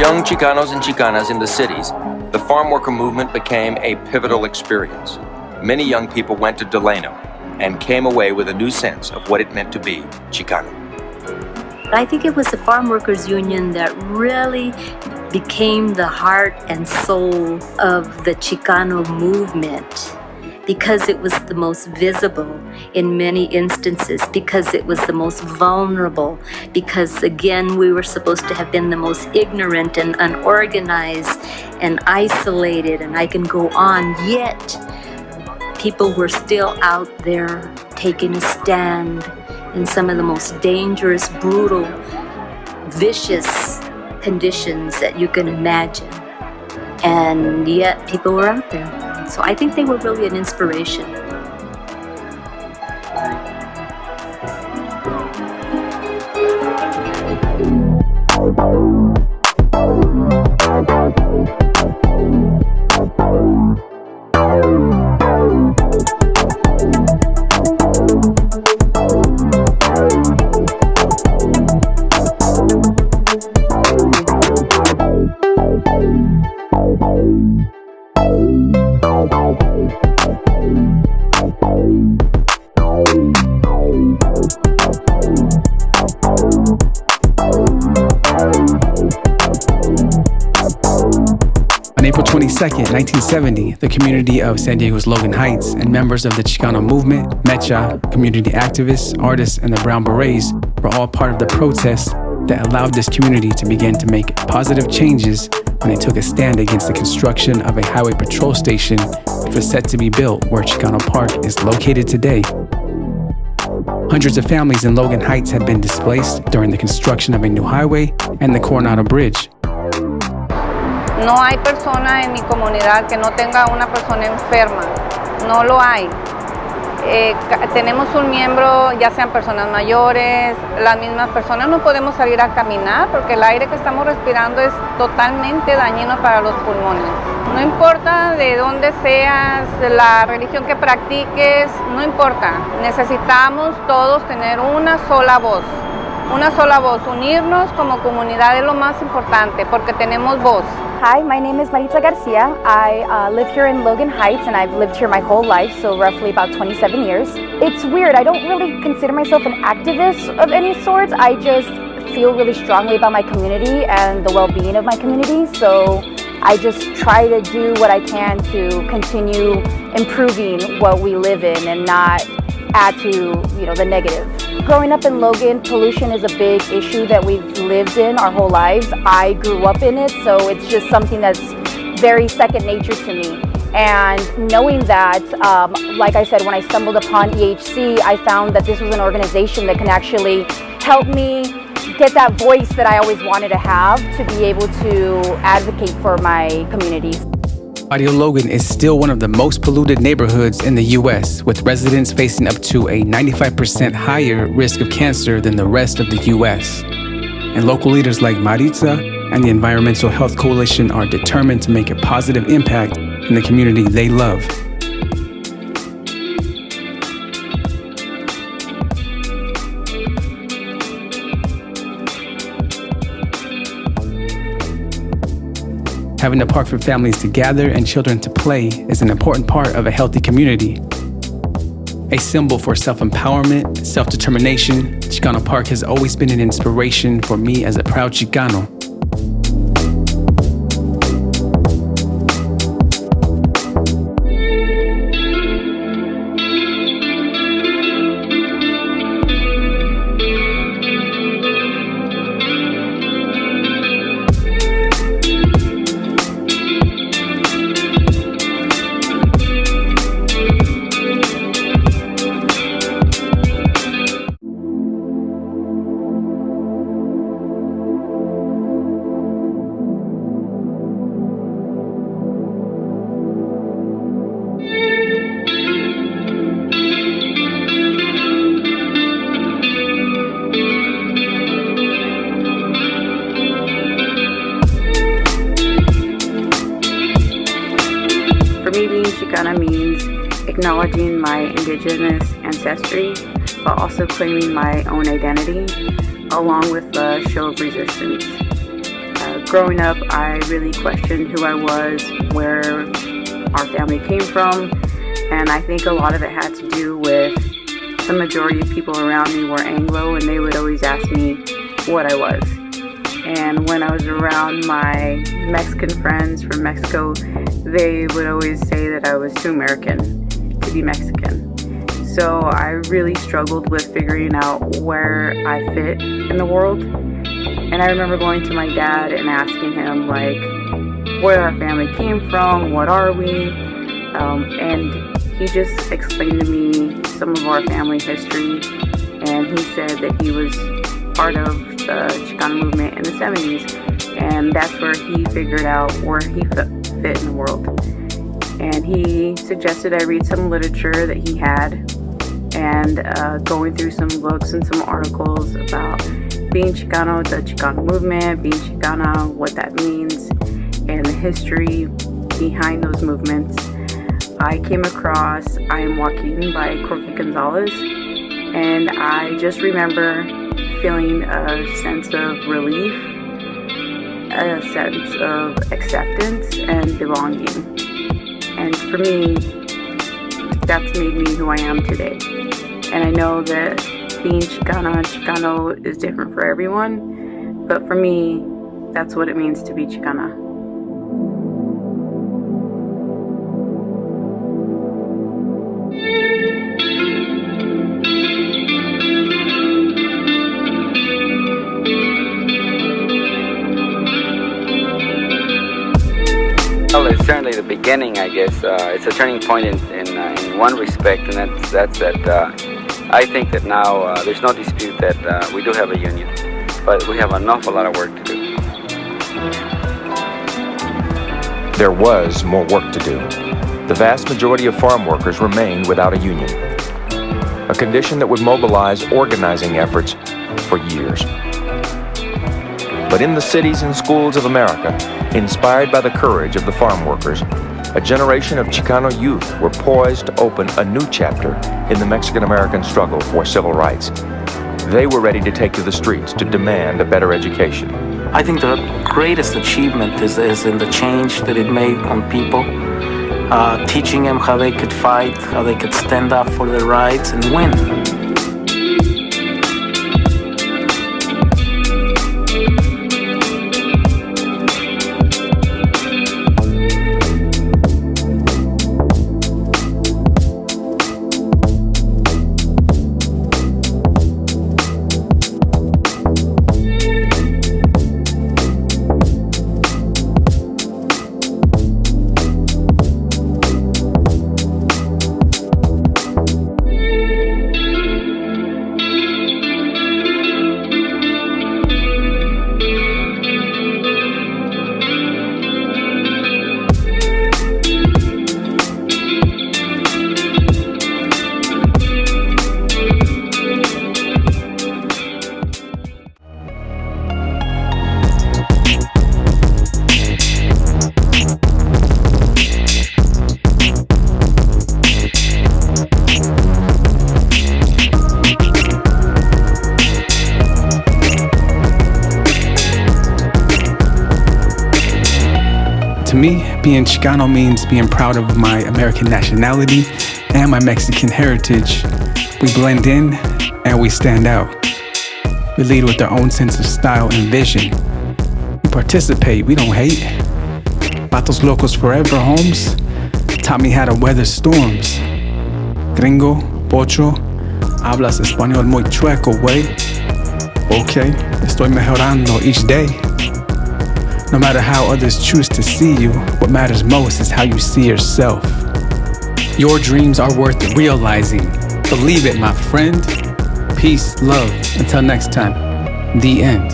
young Chicanos and Chicanas in the cities, the farm worker movement became a pivotal experience. Many young people went to Delano and came away with a new sense of what it meant to be Chicano. I think it was the Farm Workers Union that really became the heart and soul of the Chicano movement, because it was the most visible in many instances, because it was the most vulnerable, because again, we were supposed to have been the most ignorant and unorganized and isolated, and I can go on, yet people were still out there taking a stand in some of the most dangerous, brutal, vicious conditions that you can imagine. And yet people were out there. So I think they were really an inspiration. On April 22nd, 1970, the community of San Diego's Logan Heights and members of the Chicano movement, Mecha, community activists, artists, and the Brown Berets were all part of the protest that allowed this community to begin to make positive changes when they took a stand against the construction of a highway patrol station which was set to be built where Chicano Park is located today. Hundreds of families in Logan Heights had been displaced during the construction of a new highway and the Coronado Bridge. No hay persona en mi comunidad que no tenga una persona enferma, no lo hay. Tenemos un miembro, ya sean personas mayores, las mismas personas, no podemos salir a caminar porque el aire que estamos respirando es totalmente dañino para los pulmones. No importa de dónde seas, la religión que practiques, no importa. Necesitamos todos tener una sola voz, unirnos como comunidad es lo más importante porque tenemos voz. Hi, my name is Maritza Garcia. I live here in Logan Heights and I've lived here my whole life, so roughly about 27 years. It's weird, I don't really consider myself an activist of any sorts. I just feel really strongly about my community and the well-being of my community, so I just try to do what I can to continue improving what we live in and not add to, the negative. Growing up in Logan, pollution is a big issue that we've lived in our whole lives. I grew up in it, so it's just something that's very second nature to me. And knowing that, like I said, when I stumbled upon EHC, I found that this was an organization that can actually help me get that voice that I always wanted to have to be able to advocate for my communities. Barrio Logan is still one of the most polluted neighborhoods in the U.S., with residents facing up to a 95% higher risk of cancer than the rest of the U.S. And local leaders like Maritza and the Environmental Health Coalition are determined to make a positive impact in the community they love. Having a park for families to gather and children to play is an important part of a healthy community. A symbol for self-empowerment, self-determination, Chicano Park has always been an inspiration for me as a proud Chicano. For me, being Chicana means acknowledging my indigenous ancestry while also claiming my own identity, along with a show of resistance. Growing up, I really questioned who I was, where our family came from, and I think a lot of it had to do with the majority of people around me were Anglo, and they would always ask me what I was. And when I was around my Mexican friends from Mexico, they would always say that I was too American to be Mexican. So I really struggled with figuring out where I fit in the world. And I remember going to my dad and asking him, like, where our family came from, what are we? And he just explained to me some of our family history. And he said that he was part of the Chicano movement in the 70s. And that's where he figured out where he fit in the world. And he suggested I read some literature that he had, and going through some books and some articles about being Chicano, the Chicano movement, being Chicana, what that means, and the history behind those movements. I came across I Am Walking by Jorge Gonzalez, and I just remember feeling a sense of relief, a sense of acceptance and belonging. And for me, that's made me who I am today. And I know that being Chicano is different for everyone, but for me, that's what it means to be Chicana. Well, it's certainly the beginning, I guess. It's a turning point in one respect, and that's that I think that now there's no dispute that we do have a union, but we have an awful lot of work to do. There was more work to do. The vast majority of farm workers remained without a union, a condition that would mobilize organizing efforts for years. But in the cities and schools of America, inspired by the courage of the farm workers, a generation of Chicano youth were poised to open a new chapter in the Mexican-American struggle for civil rights. They were ready to take to the streets to demand a better education. I think the greatest achievement is in the change that it made on people, teaching them how they could fight, how they could stand up for their rights and win. To me, being Chicano means being proud of my American nationality and my Mexican heritage. We blend in and we stand out. We lead with our own sense of style and vision. We participate, we don't hate. Vatos Locos Forever, Holmes taught me how to weather storms. Gringo, pocho, hablas español muy chueco, güey. Okay, estoy mejorando each day. No matter how others choose to see you, what matters most is how you see yourself. Your dreams are worth realizing. Believe it, my friend. Peace, love. Until next time, the end.